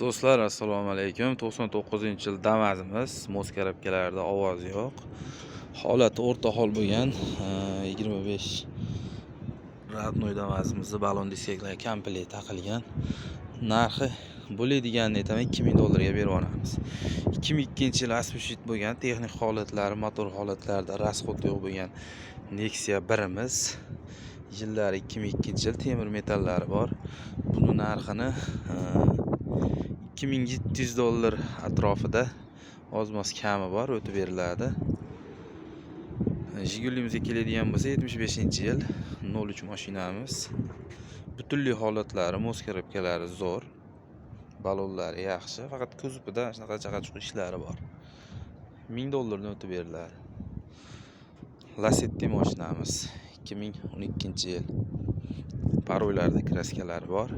Do'stlar, assalomu alaykum. 99-yil Damas'imiz, mos karobkalarida ovoz yo'q. Holati o'rta hol bo'lgan 25 radnoy Damas'imizni balon diskaklar komplet taqilgan. Narxi bo'ladiganini aytaman, $2000 ga berib olamiz. 2002-yil asbeshit bo'lgan, texnik holatlari, motor holatlarida rasxod yo'q bo'lgan Nexia 1imiz. Yillari 2002-yil, temir metallari bor. Buni narxini $2700 atrofida ozmoz kami bor, o'tib beriladi. Jigulimizga keladigan bo'lsa 75-yil 03 mashinamiz. Butunli holatlari, mos karobkalari zo'r. Balonlari yaxshi, faqat kuzovida shunaqa chaqachuq ishlari bor. $1000 dan o'tib beriladi. Lacetti mashinamiz 2012-yil. Paroylarda kraskalari bor.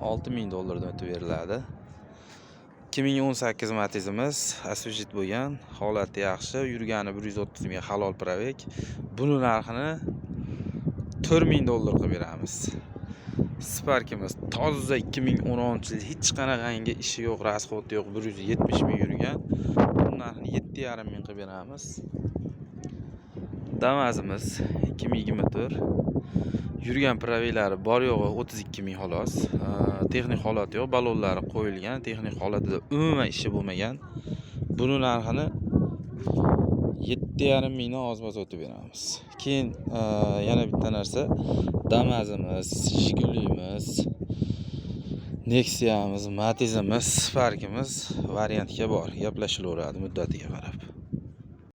$6000 dan o'tib beriladi. 2018 Matizimiz asbeshit bo'lgan, holati yaxshi, yurgani 130 ming halol probek. Buni narxini $4000 qilib beramiz. Sparkimiz toza 2010-yil, hech qanaqangi ishi yo'q, rasxod yo'q, 170 ming yurgan. Buni narxini 7,5 ming qilib beramiz. Damas'imiz 2024. Yurgan proveylari bor yo'g'i 32 ming xolos. Texnik holati yo'q, balonlari qo'yilgan, texnik holatida umuman ishi bo'lmagan. Buni narxini 7,5 mingdan ozmoz o'tib beramiz. Keyin yana bitta narsa, Damas'imiz, Jigulimiz, Nexia'miz, Matizimiz, Sparkimiz variantga bor, gaplashilaveradi muddatiga qarab.